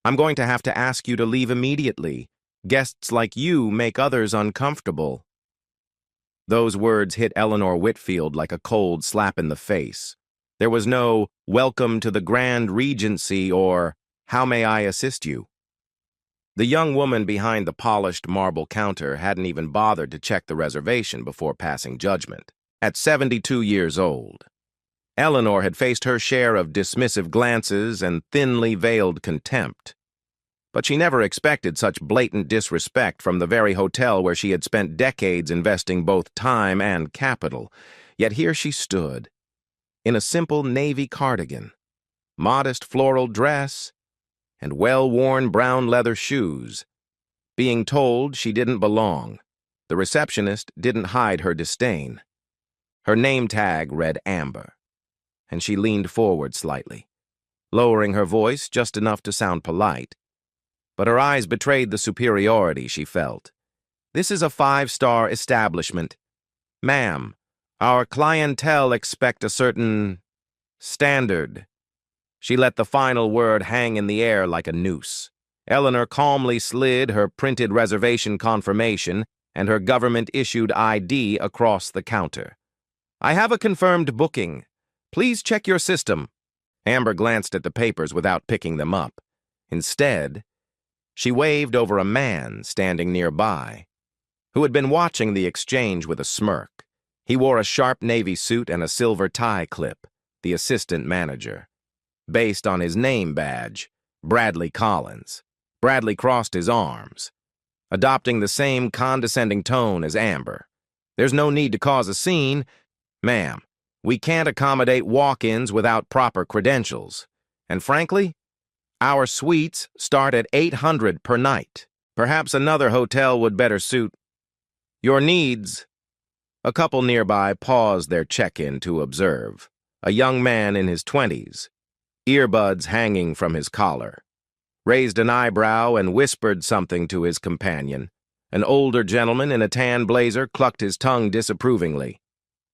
I'm going to have to ask you to leave immediately. Guests like you make others uncomfortable. Those words hit Eleanor Whitfield like a cold slap in the face. There was no "Welcome to the Grand Regency" or "How may I assist you?" The young woman behind the polished marble counter hadn't even bothered to check the reservation before passing judgment. At 72 years old, Eleanor had faced her share of dismissive glances and thinly veiled contempt. But she never expected such blatant disrespect from the very hotel where she had spent decades investing both time and capital. Yet here she stood, in a simple navy cardigan, modest floral dress, and well-worn brown leather shoes, being told she didn't belong. The receptionist didn't hide her disdain. Her name tag read Amber, and she leaned forward slightly, lowering her voice just enough to sound polite. But her eyes betrayed the superiority she felt. "This is a 5-star establishment. Ma'am, our clientele expect a certain standard." She let the final word hang in the air like a noose. Eleanor calmly slid her printed reservation confirmation and her government-issued ID across the counter. "I have a confirmed booking. Please check your system." Amber glanced at the papers without picking them up. Instead, she waved over a man standing nearby, who had been watching the exchange with a smirk. He wore a sharp navy suit and a silver tie clip, the assistant manager. Based on his name badge, Bradley Collins, Bradley crossed his arms, adopting the same condescending tone as Amber. "There's no need to cause a scene. Ma'am, we can't accommodate walk-ins without proper credentials. And frankly, our suites start at $800 per night. Perhaps another hotel would better suit your needs." A couple nearby paused their check-in to observe. A young man in his 20s, earbuds hanging from his collar, raised an eyebrow and whispered something to his companion. An older gentleman in a tan blazer clucked his tongue disapprovingly,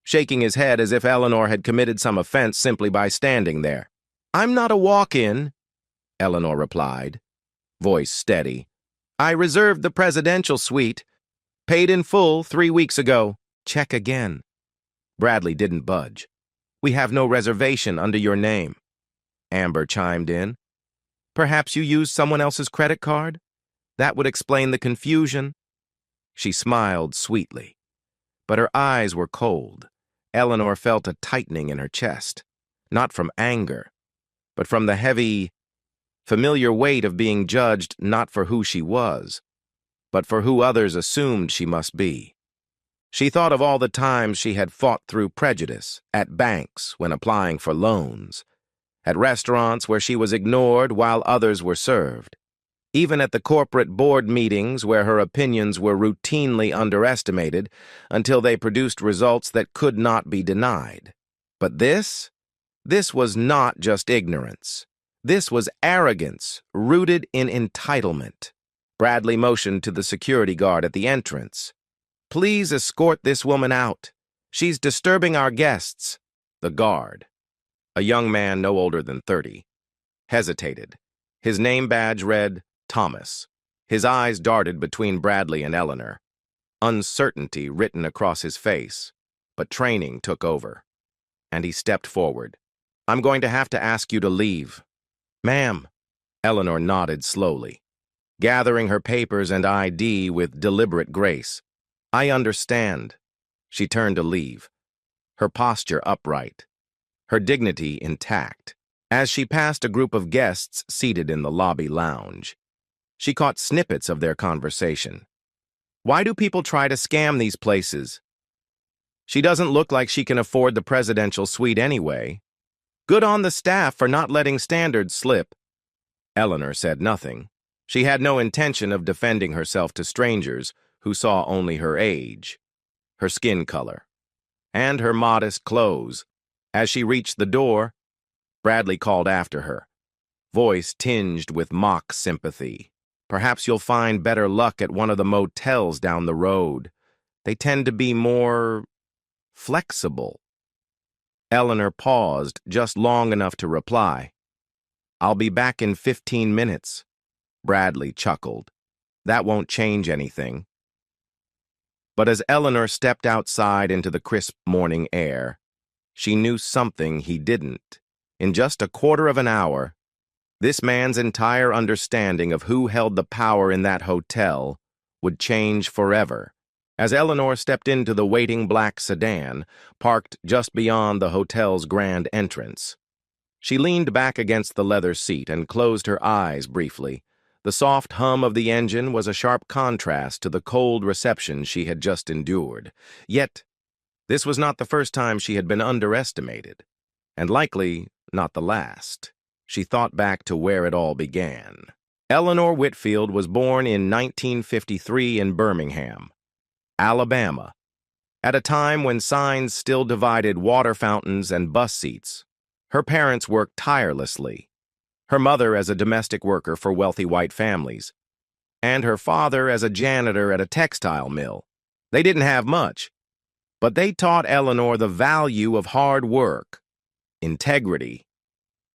shaking his head as if Eleanor had committed some offense simply by standing there. "I'm not a walk-in," Eleanor replied, voice steady. "I reserved the presidential suite. Paid in full 3 weeks ago. Check again." Bradley didn't budge. "We have no reservation under your name," Amber chimed in. "Perhaps you used someone else's credit card? That would explain the confusion." She smiled sweetly, but her eyes were cold. Eleanor felt a tightening in her chest, not from anger, but from the heavy, familiar weight of being judged not for who she was, but for who others assumed she must be. She thought of all the times she had fought through prejudice, at banks when applying for loans, at restaurants where she was ignored while others were served, even at the corporate board meetings where her opinions were routinely underestimated until they produced results that could not be denied. But this was not just ignorance. This was arrogance rooted in entitlement. Bradley motioned to the security guard at the entrance. "Please escort this woman out. She's disturbing our guests." The guard, a young man no older than 30, hesitated. His name badge read Thomas. His eyes darted between Bradley and Eleanor, uncertainty written across his face, but training took over, and he stepped forward. "I'm going to have to ask you to leave." "Ma'am," Eleanor nodded slowly, gathering her papers and ID with deliberate grace. "I understand." She turned to leave, her posture upright, her dignity intact. As she passed a group of guests seated in the lobby lounge, she caught snippets of their conversation. "Why do people try to scam these places? She doesn't look like she can afford the presidential suite anyway. Good on the staff for not letting standards slip." Eleanor said nothing. She had no intention of defending herself to strangers who saw only her age, her skin color, and her modest clothes. As she reached the door, Bradley called after her, voice tinged with mock sympathy. "Perhaps you'll find better luck at one of the motels down the road. They tend to be more flexible." Eleanor paused just long enough to reply, "I'll be back in 15 minutes. Bradley chuckled. That won't change anything. But as Eleanor stepped outside into the crisp morning air, she knew something he didn't. In just a quarter of an hour, this man's entire understanding of who held the power in that hotel would change forever. As Eleanor stepped into the waiting black sedan, parked just beyond the hotel's grand entrance, she leaned back against the leather seat and closed her eyes briefly. The soft hum of the engine was a sharp contrast to the cold reception she had just endured. Yet, this was not the first time she had been underestimated, and likely not the last. She thought back to where it all began. Eleanor Whitfield was born in 1953 in Birmingham, Alabama, at a time when signs still divided water fountains and bus seats. Her parents worked tirelessly, her mother as a domestic worker for wealthy white families, and her father as a janitor at a textile mill. They didn't have much, but they taught Eleanor the value of hard work, integrity,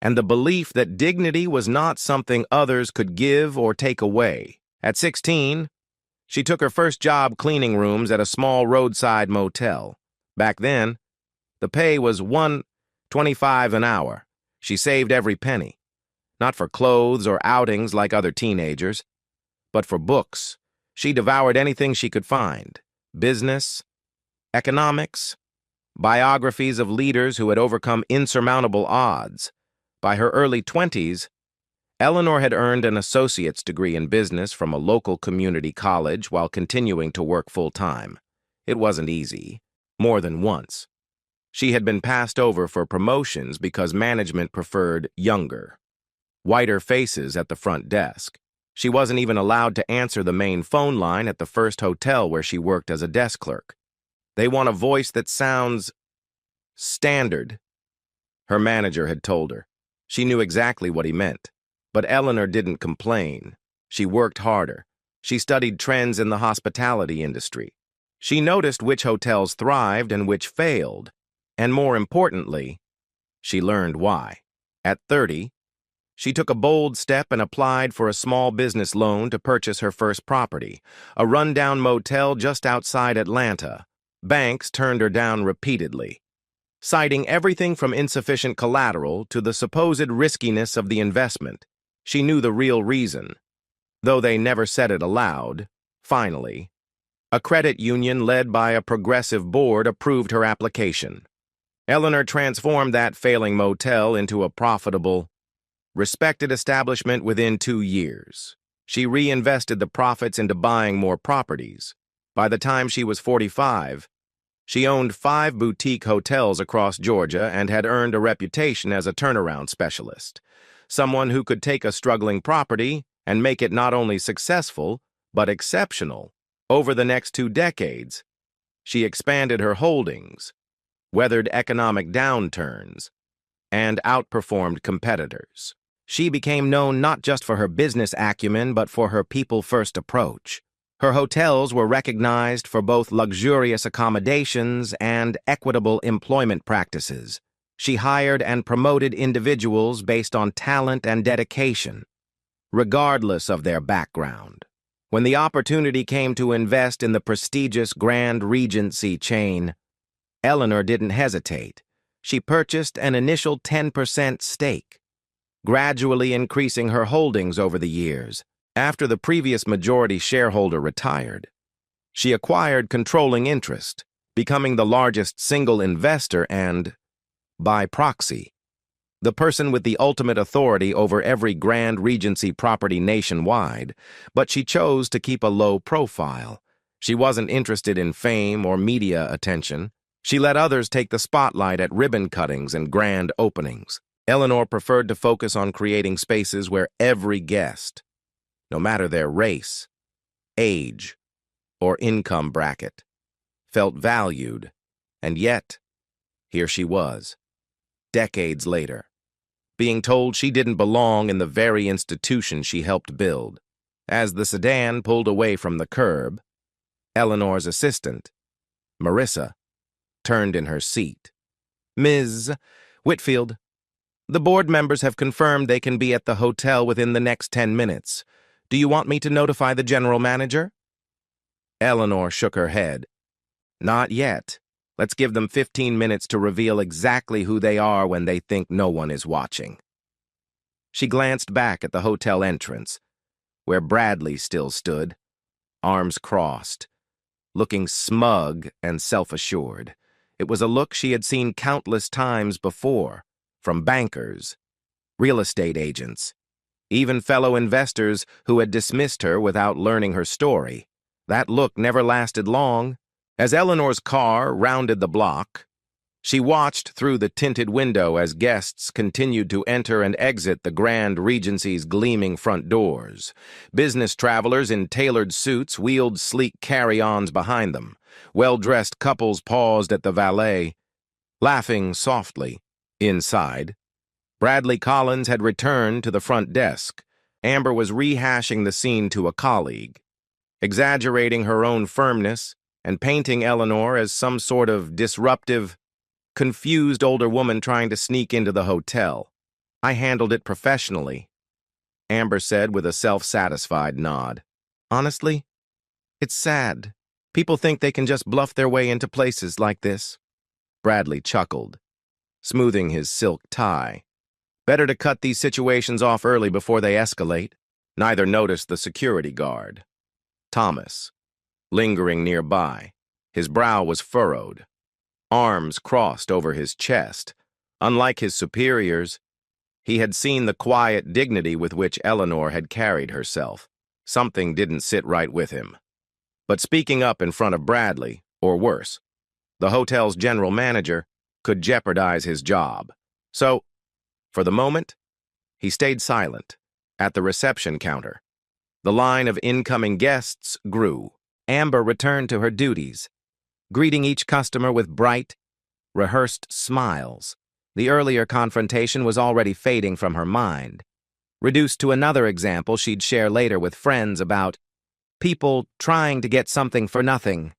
and the belief that dignity was not something others could give or take away. At 16, she took her first job cleaning rooms at a small roadside motel. Back then, the pay was $1.25 an hour. She saved every penny, not for clothes or outings like other teenagers, but for books. She devoured anything she could find: business, economics, biographies of leaders who had overcome insurmountable odds. By her early 20s, Eleanor had earned an associate's degree in business from a local community college while continuing to work full-time. It wasn't easy. More than once, she had been passed over for promotions because management preferred younger, whiter faces at the front desk. She wasn't even allowed to answer the main phone line at the first hotel where she worked as a desk clerk. "They want a voice that sounds standard," her manager had told her. She knew exactly what he meant. But Eleanor didn't complain. She worked harder. She studied trends in the hospitality industry. She noticed which hotels thrived and which failed. And more importantly, she learned why. At 30, she took a bold step and applied for a small business loan to purchase her first property, a rundown motel just outside Atlanta. Banks turned her down repeatedly, citing everything from insufficient collateral to the supposed riskiness of the investment. She knew the real reason, though they never said it aloud. Finally, a credit union led by a progressive board approved her application. Eleanor transformed that failing motel into a profitable, respected establishment within 2 years. She reinvested the profits into buying more properties. By the time she was 45, she owned 5 boutique hotels across Georgia and had earned a reputation as a turnaround specialist, someone who could take a struggling property and make it not only successful, but exceptional. Over the next 2 decades, she expanded her holdings, weathered economic downturns, and outperformed competitors. She became known not just for her business acumen, but for her people-first approach. Her hotels were recognized for both luxurious accommodations and equitable employment practices. She hired and promoted individuals based on talent and dedication, regardless of their background. When the opportunity came to invest in the prestigious Grand Regency chain, Eleanor didn't hesitate. She purchased an initial 10% stake, gradually increasing her holdings over the years. After the previous majority shareholder retired, she acquired controlling interest, becoming the largest single investor and, by proxy, the person with the ultimate authority over every Grand Regency property nationwide. But she chose to keep a low profile. She wasn't interested in fame or media attention. She let others take the spotlight at ribbon cuttings and grand openings. Eleanor preferred to focus on creating spaces where every guest, no matter their race, age, or income bracket, felt valued. And yet, here she was, decades later, being told she didn't belong in the very institution she helped build. As the sedan pulled away from the curb, Eleanor's assistant, Marissa, turned in her seat. "Ms. Whitfield, the board members have confirmed they can be at the hotel within the next 10 minutes. Do you want me to notify the general manager? Eleanor shook her head. Not yet. Let's give them 15 minutes to reveal exactly who they are when they think no one is watching. She glanced back at the hotel entrance, where Bradley still stood, arms crossed, looking smug and self-assured. It was a look she had seen countless times before, from bankers, real estate agents, even fellow investors who had dismissed her without learning her story. That look never lasted long. As Eleanor's car rounded the block, she watched through the tinted window as guests continued to enter and exit the Grand Regency's gleaming front doors. Business travelers in tailored suits wheeled sleek carry-ons behind them. Well-dressed couples paused at the valet, laughing softly. Inside, Bradley Collins had returned to the front desk. Amber was rehashing the scene to a colleague, exaggerating her own firmness and painting Eleanor as some sort of disruptive, confused older woman trying to sneak into the hotel. I handled it professionally, Amber said with a self-satisfied nod. Honestly, it's sad. People think they can just bluff their way into places like this. Bradley chuckled, smoothing his silk tie. Better to cut these situations off early before they escalate. Neither noticed the security guard, Thomas, lingering nearby. His brow was furrowed, arms crossed over his chest. Unlike his superiors, he had seen the quiet dignity with which Eleanor had carried herself. Something didn't sit right with him. But speaking up in front of Bradley, or worse, the hotel's general manager, could jeopardize his job. So, for the moment, he stayed silent at the reception counter. The line of incoming guests grew. Amber returned to her duties, greeting each customer with bright, rehearsed smiles. The earlier confrontation was already fading from her mind, reduced to another example she'd share later with friends about people trying to get something for nothing.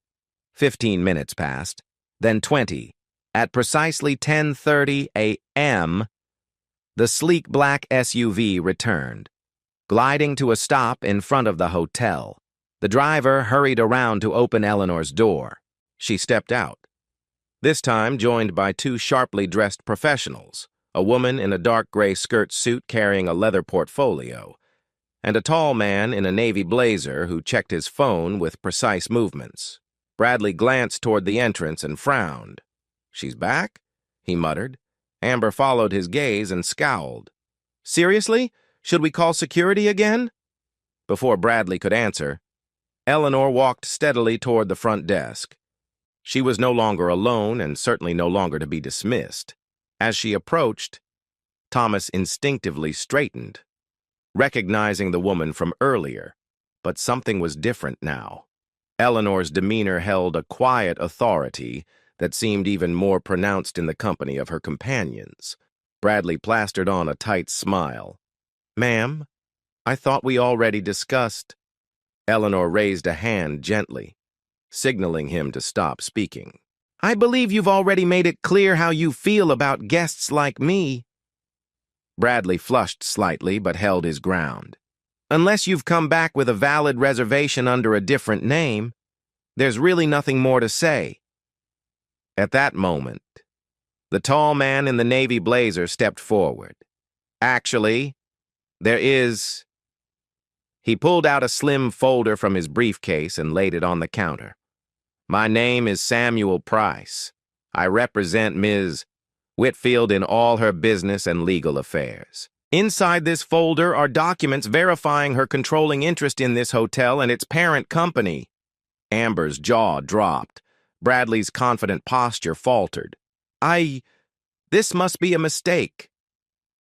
15 minutes passed, then 20. At precisely 10:30 a.m., the sleek black SUV returned, gliding to a stop in front of the hotel. The driver hurried around to open Eleanor's door. She stepped out, this time joined by two sharply dressed professionals, a woman in a dark gray skirt suit carrying a leather portfolio, and a tall man in a navy blazer who checked his phone with precise movements. Bradley glanced toward the entrance and frowned. "She's back?" he muttered. Amber followed his gaze and scowled. "Seriously? Should we call security again?" Before Bradley could answer, Eleanor walked steadily toward the front desk. She was no longer alone and certainly no longer to be dismissed. As she approached, Thomas instinctively straightened, recognizing the woman from earlier, but something was different now. Eleanor's demeanor held a quiet authority that seemed even more pronounced in the company of her companions. Bradley plastered on a tight smile. "Ma'am, I thought we already discussed." Eleanor raised a hand gently, signaling him to stop speaking. "I believe you've already made it clear how you feel about guests like me." Bradley flushed slightly but held his ground. "Unless you've come back with a valid reservation under a different name, there's really nothing more to say." At that moment, the tall man in the navy blazer stepped forward. "Actually, there is..." He pulled out a slim folder from his briefcase and laid it on the counter. "My name is Samuel Price. I represent Ms. Whitfield in all her business and legal affairs. Inside this folder are documents verifying her controlling interest in this hotel and its parent company." Amber's jaw dropped. Bradley's confident posture faltered. This must be a mistake,"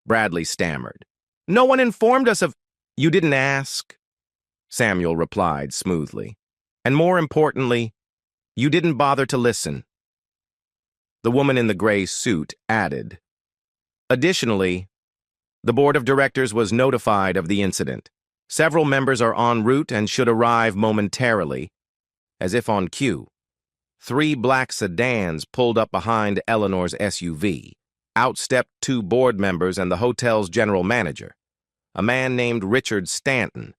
Bradley stammered. "No one informed us of..." "You didn't ask," Samuel replied smoothly. "And more importantly, you didn't bother to listen." The woman in the gray suit added, "Additionally, the board of directors was notified of the incident. Several members are en route and should arrive momentarily." As if on cue, 3 black sedans pulled up behind Eleanor's SUV. Out stepped 2 board members and the hotel's general manager, a man named Richard Stanton.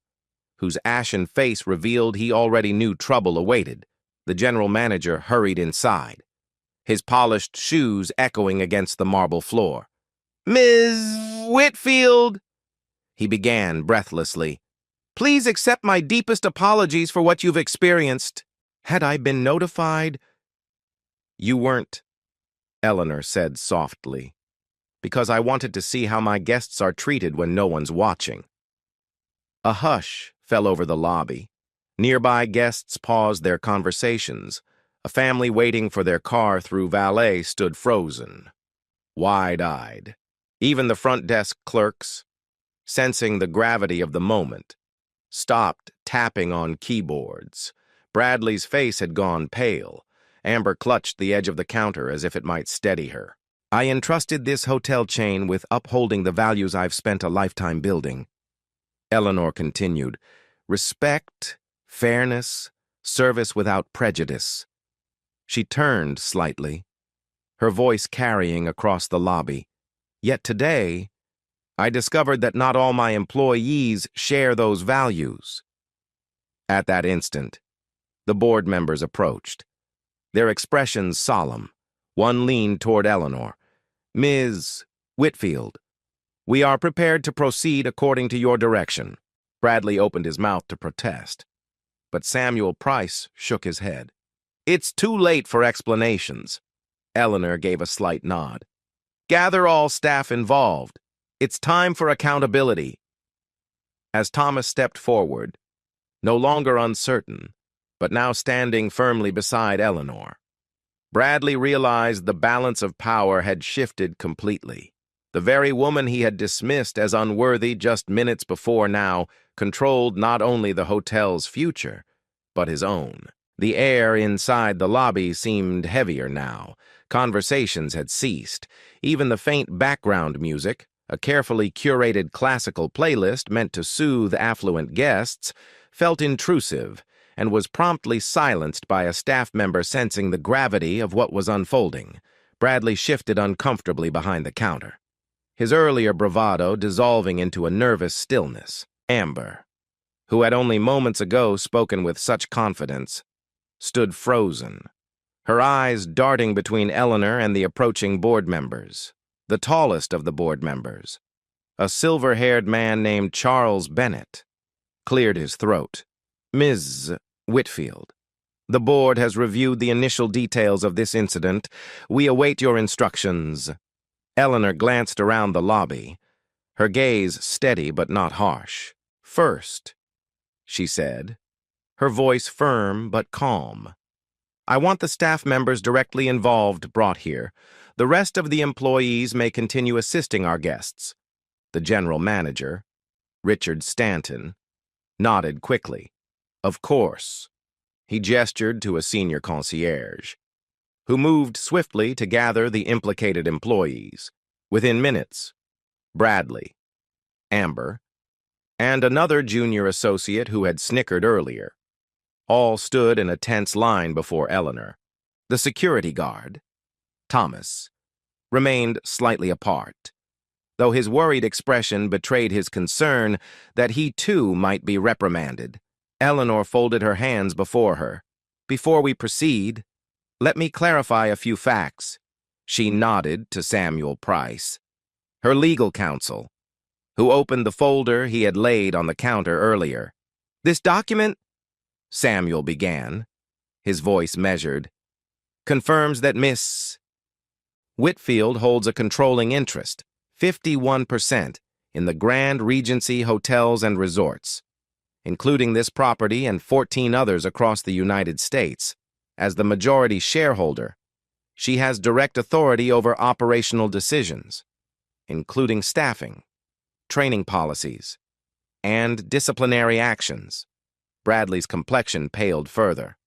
whose ashen face revealed he already knew trouble awaited. The general manager hurried inside, his polished shoes echoing against the marble floor. "Ms. Whitfield," he began breathlessly, "please accept my deepest apologies for what you've experienced. Had I been notified—" "You weren't," Eleanor said softly, "because I wanted to see how my guests are treated when no one's watching." A hush fell over the lobby. Nearby guests paused their conversations. A family waiting for their car through valet stood frozen, wide-eyed. Even the front desk clerks, sensing the gravity of the moment, stopped tapping on keyboards. Bradley's face had gone pale. Amber clutched the edge of the counter as if it might steady her. "I entrusted this hotel chain with upholding the values I've spent a lifetime building," Eleanor continued. "Respect, fairness, service without prejudice." She turned slightly, her voice carrying across the lobby. "Yet today, I discovered that not all my employees share those values." At that instant, the board members approached, their expressions solemn. One leaned toward Eleanor. "Ms. Whitfield, we are prepared to proceed according to your direction." Bradley opened his mouth to protest, but Samuel Price shook his head. "It's too late for explanations." Eleanor gave a slight nod. "Gather all staff involved. It's time for accountability." As Thomas stepped forward, no longer uncertain, but now standing firmly beside Eleanor, Bradley realized the balance of power had shifted completely. The very woman he had dismissed as unworthy just minutes before now controlled not only the hotel's future, but his own. The air inside the lobby seemed heavier now. Conversations had ceased. Even the faint background music, a carefully curated classical playlist meant to soothe affluent guests, felt intrusive and was promptly silenced by a staff member sensing the gravity of what was unfolding. Bradley shifted uncomfortably behind the counter, his earlier bravado dissolving into a nervous stillness. Amber, who had only moments ago spoken with such confidence, stood frozen, her eyes darting between Eleanor and the approaching board members. The tallest of the board members, a silver-haired man named Charles Bennett, cleared his throat. "Ms. Whitfield, the board has reviewed the initial details of this incident. We await your instructions." Eleanor glanced around the lobby, her gaze steady but not harsh. "First," she said, her voice firm but calm, "I want the staff members directly involved brought here. The rest of the employees may continue assisting our guests." The general manager, Richard Stanton, nodded quickly. "Of course." He gestured to a senior concierge, who moved swiftly to gather the implicated employees. Within minutes, Bradley, Amber, and another junior associate who had snickered earlier all stood in a tense line before Eleanor. The security guard, Thomas, remained slightly apart, though his worried expression betrayed his concern that he too might be reprimanded. Eleanor folded her hands before her. "Before we proceed, let me clarify a few facts." She nodded to Samuel Price, her legal counsel, who opened the folder he had laid on the counter earlier. "This document," Samuel began, his voice measured, "confirms that Miss Whitfield holds a controlling interest, 51%, in the Grand Regency Hotels and Resorts, including this property and 14 others across the United States. As the majority shareholder, she has direct authority over operational decisions, including staffing, training policies, and disciplinary actions." Bradley's complexion paled further.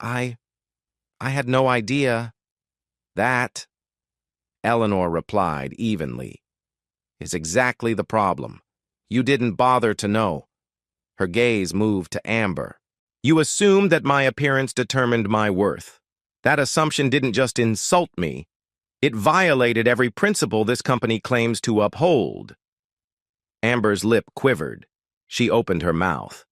I had no idea that," Eleanor replied evenly, "is exactly the problem. You didn't bother to know." Her gaze moved to Amber. "You assumed that my appearance determined my worth. That assumption didn't just insult me, it violated every principle this company claims to uphold." Amber's lip quivered. She opened her mouth,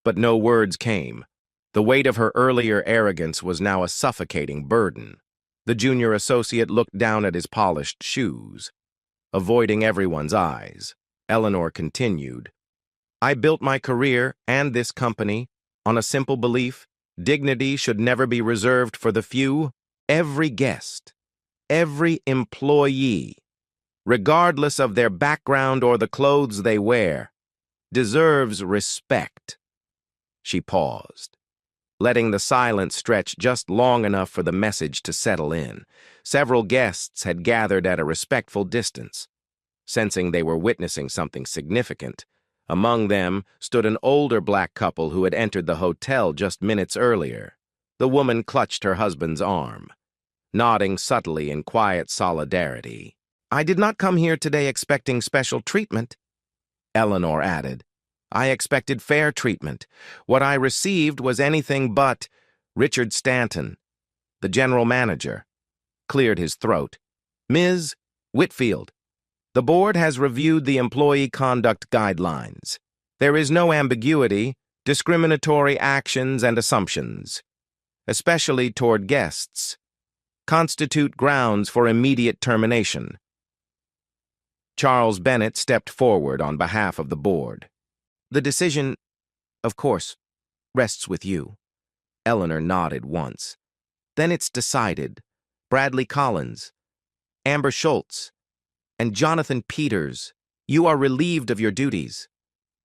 But no words came. The weight of her earlier arrogance was now a suffocating burden. The junior associate looked down at his polished shoes. Avoiding everyone's eyes, Eleanor continued, I built my career and this company on a simple belief: dignity should never be reserved for the few. Every guest, every employee, regardless of their background or the clothes they wear, deserves respect. She paused, letting the silence stretch just long enough for the message to settle in. Several guests had gathered at a respectful distance, sensing they were witnessing something significant. Among them stood an older black couple who had entered the hotel just minutes earlier. The woman clutched her husband's arm, nodding subtly in quiet solidarity. I did not come here today expecting special treatment, Eleanor added. I expected fair treatment. What I received was anything but. Richard Stanton, the general manager, cleared his throat. Ms. Whitfield, the board has reviewed the employee conduct guidelines. There is no ambiguity, discriminatory actions and assumptions, especially toward guests, constitute grounds for immediate termination. Charles Bennett stepped forward on behalf of the board. The decision, of course, rests with you. Eleanor nodded once. Then it's decided. Bradley Collins, Amber Schultz, and Jonathan Peters, you are relieved of your duties.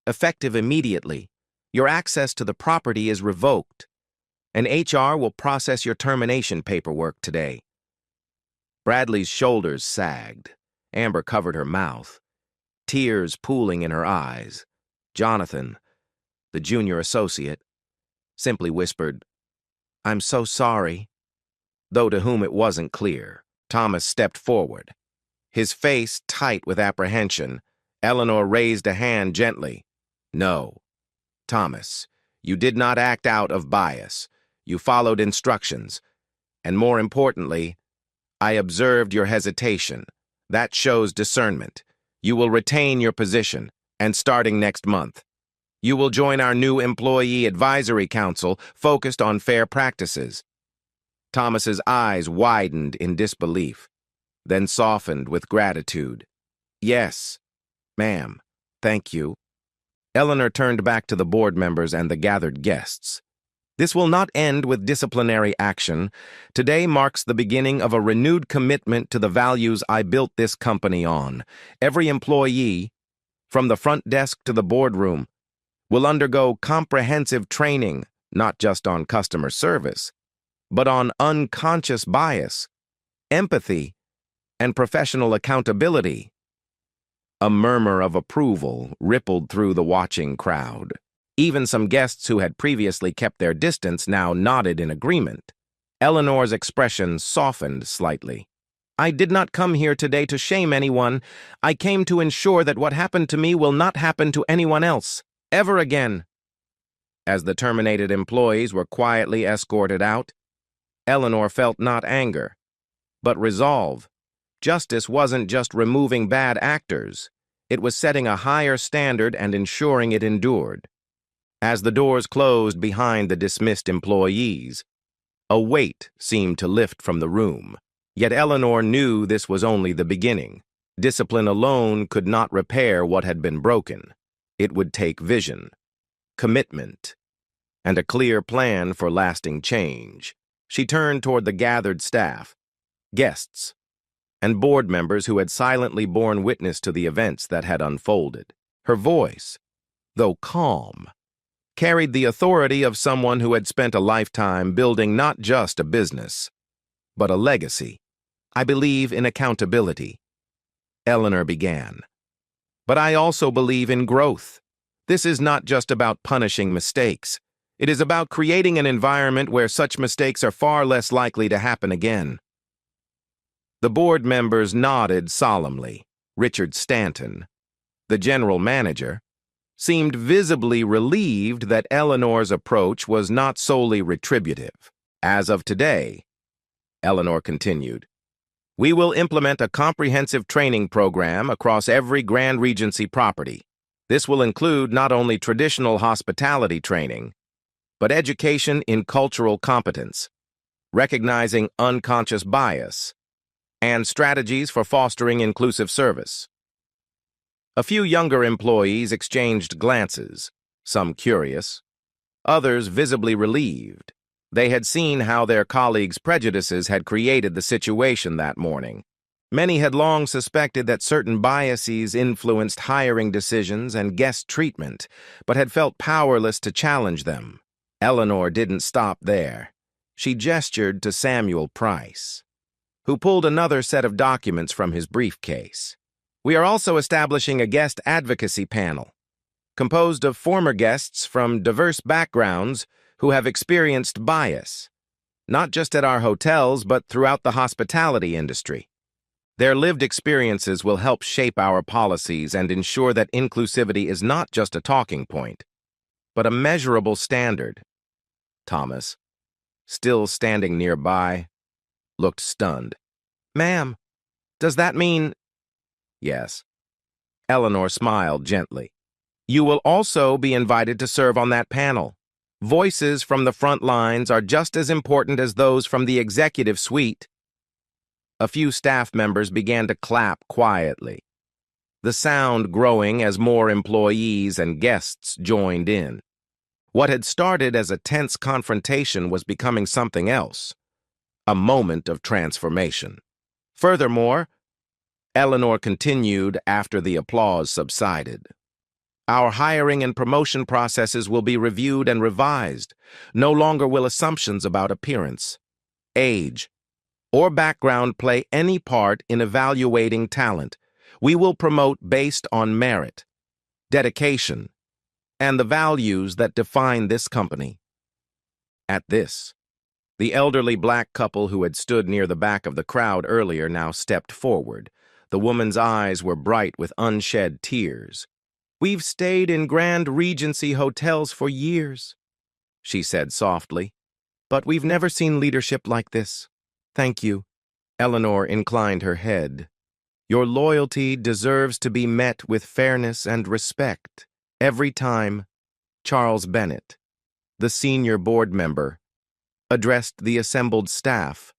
Effective immediately, your access to the property is revoked, and HR will process your termination paperwork today. Bradley's shoulders sagged. Amber covered her mouth, tears pooling in her eyes. Jonathan, the junior associate, simply whispered, I'm so sorry. Though to whom it wasn't clear, Thomas stepped forward. His face tight with apprehension, Eleanor raised a hand gently. No, Thomas, you did not act out of bias. You followed instructions. And more importantly, I observed your hesitation. That shows discernment. You will retain your position, and starting next month, you will join our new Employee Advisory Council focused on fair practices. Thomas's eyes widened in disbelief, then softened with gratitude. Yes, ma'am, thank you. Eleanor turned back to the board members and the gathered guests. This will not end with disciplinary action. Today marks the beginning of a renewed commitment to the values I built this company on. Every employee, from the front desk to the boardroom, will undergo comprehensive training, not just on customer service, but on unconscious bias, empathy, and professional accountability. A murmur of approval rippled through the watching crowd. Even some guests who had previously kept their distance now nodded in agreement. Eleanor's expression softened slightly. I did not come here today to shame anyone. I came to ensure that what happened to me will not happen to anyone else, ever again. As the terminated employees were quietly escorted out, Eleanor felt not anger, but resolve. Justice wasn't just removing bad actors. It was setting a higher standard and ensuring it endured. As the doors closed behind the dismissed employees, a weight seemed to lift from the room. Yet Eleanor knew this was only the beginning. Discipline alone could not repair what had been broken. It would take vision, commitment, and a clear plan for lasting change. She turned toward the gathered staff, guests, and board members who had silently borne witness to the events that had unfolded. Her voice, though calm, carried the authority of someone who had spent a lifetime building not just a business, but a legacy. I believe in accountability, Eleanor began. But I also believe in growth. This is not just about punishing mistakes. It is about creating an environment where such mistakes are far less likely to happen again. The board members nodded solemnly. Richard Stanton, the general manager, seemed visibly relieved that Eleanor's approach was not solely retributive. As of today, Eleanor continued, we will implement a comprehensive training program across every Grand Regency property. This will include not only traditional hospitality training, but education in cultural competence, recognizing unconscious bias, and strategies for fostering inclusive service. A few younger employees exchanged glances, some curious, others visibly relieved. They had seen how their colleagues' prejudices had created the situation that morning. Many had long suspected that certain biases influenced hiring decisions and guest treatment, but had felt powerless to challenge them. Eleanor didn't stop there. She gestured to Samuel Price, who pulled another set of documents from his briefcase. We are also establishing a guest advocacy panel, composed of former guests from diverse backgrounds who have experienced bias, not just at our hotels, but throughout the hospitality industry. Their lived experiences will help shape our policies and ensure that inclusivity is not just a talking point, but a measurable standard. Thomas, still standing nearby, looked stunned. "Ma'am, does that mean—" "Yes." Eleanor smiled gently. "You will also be invited to serve on that panel. Voices from the front lines are just as important as those from the executive suite." A few staff members began to clap quietly, the sound growing as more employees and guests joined in. What had started as a tense confrontation was becoming something else, a moment of transformation. Furthermore, Eleanor continued after the applause subsided, our hiring and promotion processes will be reviewed and revised. No longer will assumptions about appearance, age, or background play any part in evaluating talent. We will promote based on merit, dedication, and the values that define this company. At this, the elderly black couple who had stood near the back of the crowd earlier now stepped forward. The woman's eyes were bright with unshed tears. "We've stayed in Grand Regency hotels for years," she said softly, "but we've never seen leadership like this. Thank you." Eleanor inclined her head. "Your loyalty deserves to be met with fairness and respect every time." Charles Bennett, the senior board member, addressed the assembled staff.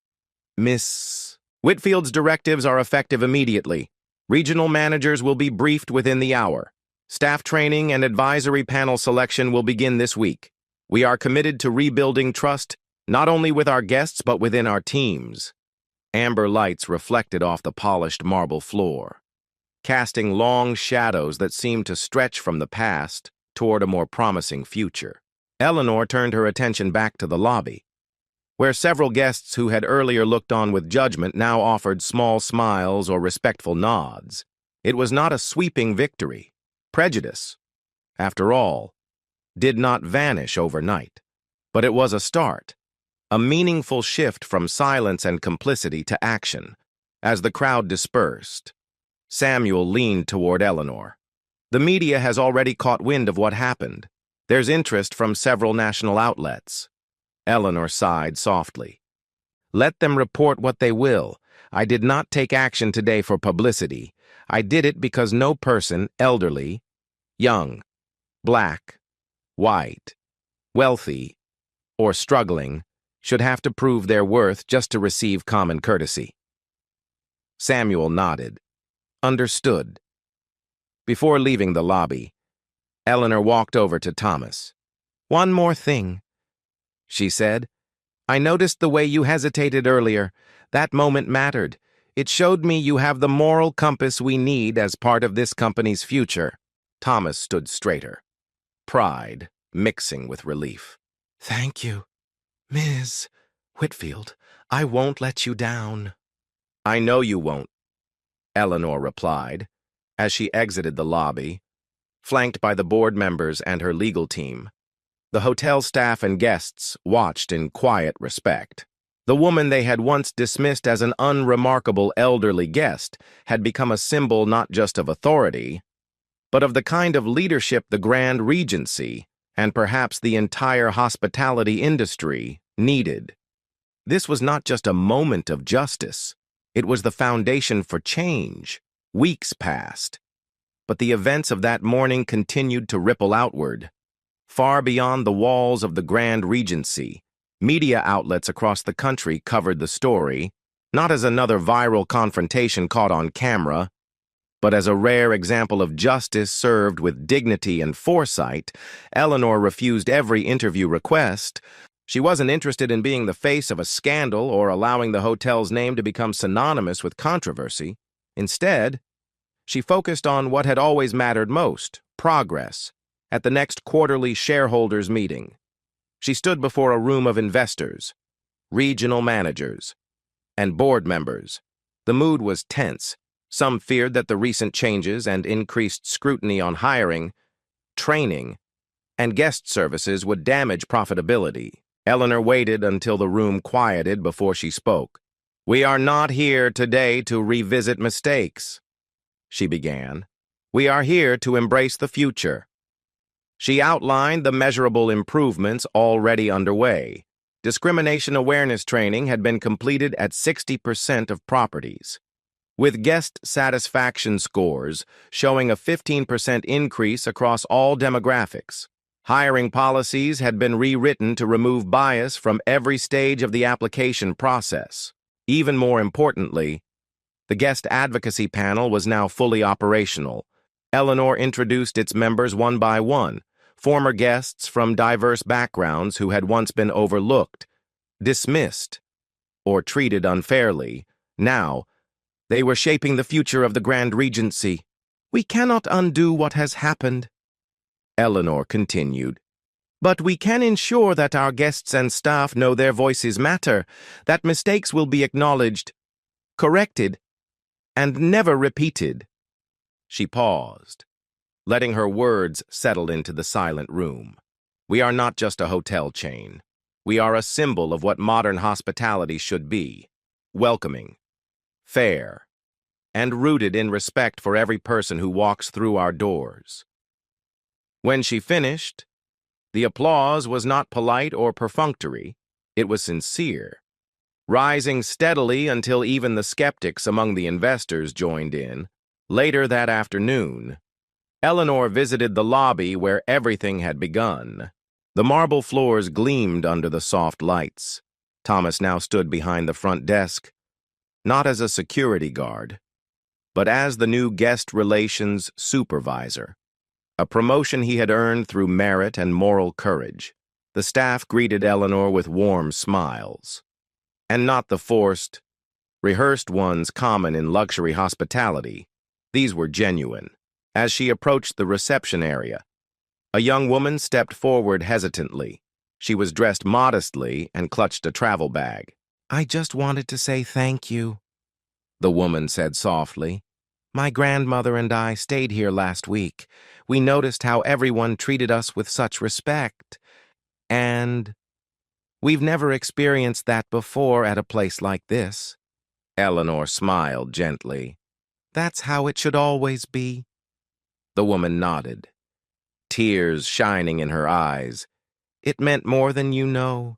"Miss Whitfield's directives are effective immediately. Regional managers will be briefed within the hour. Staff training and advisory panel selection will begin this week. We are committed to rebuilding trust, not only with our guests, but within our teams." Amber lights reflected off the polished marble floor, casting long shadows that seemed to stretch from the past toward a more promising future. Eleanor turned her attention back to the lobby, where several guests who had earlier looked on with judgment now offered small smiles or respectful nods. It was not a sweeping victory. Prejudice, after all, did not vanish overnight, but it was a start, a meaningful shift from silence and complicity to action. As the crowd dispersed, Samuel leaned toward Eleanor. "The media has already caught wind of what happened. There's interest from several national outlets." Eleanor sighed softly. "Let them report what they will. I did not take action today for publicity. I did it because no person, elderly, young, black, white, wealthy, or struggling, should have to prove their worth just to receive common courtesy." Samuel nodded. Understood. Before leaving the lobby, Eleanor walked over to Thomas. "One more thing," she said. "I noticed the way you hesitated earlier. That moment mattered. It showed me you have the moral compass we need as part of this company's future." Thomas stood straighter, pride mixing with relief. "Thank you, Ms. Whitfield. I won't let you down." "I know you won't," Eleanor replied, as she exited the lobby, flanked by the board members and her legal team. The hotel staff and guests watched in quiet respect. The woman they had once dismissed as an unremarkable elderly guest had become a symbol not just of authority, but of the kind of leadership the Grand Regency, and perhaps the entire hospitality industry, needed. This was not just a moment of justice. It was the foundation for change. Weeks passed, but the events of that morning continued to ripple outward. Far beyond the walls of the Grand Regency, media outlets across the country covered the story, not as another viral confrontation caught on camera, but as a rare example of justice served with dignity and foresight. Eleanor refused every interview request. She wasn't interested in being the face of a scandal or allowing the hotel's name to become synonymous with controversy. Instead, she focused on what had always mattered most: progress. At the next quarterly shareholders meeting, she stood before a room of investors, regional managers, and board members. The mood was tense. Some feared that the recent changes and increased scrutiny on hiring, training, and guest services would damage profitability. Eleanor waited until the room quieted before she spoke. "We are not here today to revisit mistakes," she began. "We are here to embrace the future." She outlined the measurable improvements already underway. Discrimination awareness training had been completed at 60% of properties, with guest satisfaction scores showing a 15% increase across all demographics. Hiring policies had been rewritten to remove bias from every stage of the application process. Even more importantly, the guest advocacy panel was now fully operational. Eleanor introduced its members one by one, former guests from diverse backgrounds who had once been overlooked, dismissed, or treated unfairly. Now, they were shaping the future of the Grand Regency. "We cannot undo what has happened," Eleanor continued, "but we can ensure that our guests and staff know their voices matter, that mistakes will be acknowledged, corrected, and never repeated." She paused, letting her words settle into the silent room. "We are not just a hotel chain. We are a symbol of what modern hospitality should be: welcoming, fair, and rooted in respect for every person who walks through our doors." When she finished, the applause was not polite or perfunctory. It was sincere, rising steadily until even the skeptics among the investors joined in. Later that afternoon, Eleanor visited the lobby where everything had begun. The marble floors gleamed under the soft lights. Thomas now stood behind the front desk, not as a security guard, but as the new guest relations supervisor, a promotion he had earned through merit and moral courage. The staff greeted Eleanor with warm smiles, and not the forced, rehearsed ones common in luxury hospitality. These were genuine. As she approached the reception area, a young woman stepped forward hesitantly. She was dressed modestly and clutched a travel bag. "I just wanted to say thank you," the woman said softly. "My grandmother and I stayed here last week. We noticed how everyone treated us with such respect, and we've never experienced that before at a place like this." Eleanor smiled gently. "That's how it should always be." The woman nodded, tears shining in her eyes. "It meant more than you know."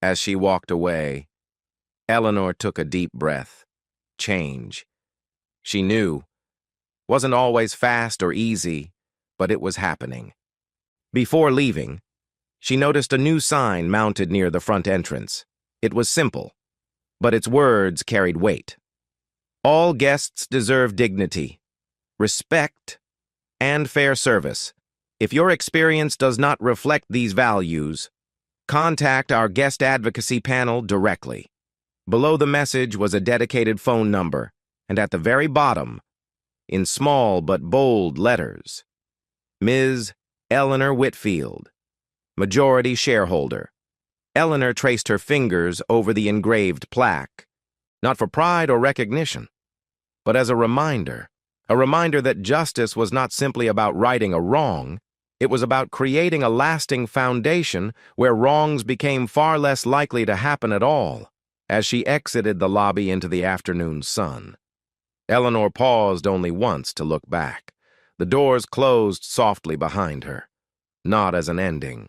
As she walked away, Eleanor took a deep breath. Change, she knew, wasn't always fast or easy, but it was happening. Before leaving, she noticed a new sign mounted near the front entrance. It was simple, but its words carried weight. "All guests deserve dignity, respect, and fair service. If your experience does not reflect these values, contact our guest advocacy panel directly." Below the message was a dedicated phone number, and at the very bottom, in small but bold letters, Ms. Eleanor Whitfield, majority shareholder. Eleanor traced her fingers over the engraved plaque, not for pride or recognition, but as a reminder that justice was not simply about righting a wrong. It was about creating a lasting foundation where wrongs became far less likely to happen at all. As she exited the lobby into the afternoon sun, Eleanor paused only once to look back. The doors closed softly behind her, not as an ending,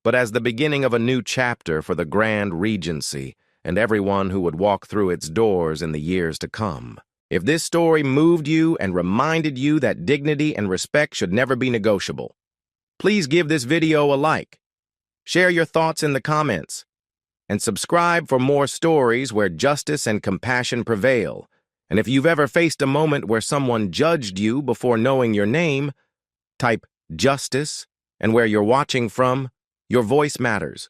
but as the beginning of a new chapter for the Grand Regency and everyone who would walk through its doors in the years to come. If this story moved you and reminded you that dignity and respect should never be negotiable, please give this video a like, share your thoughts in the comments, and subscribe for more stories where justice and compassion prevail. And if you've ever faced a moment where someone judged you before knowing your name, type justice, and where you're watching from, your voice matters.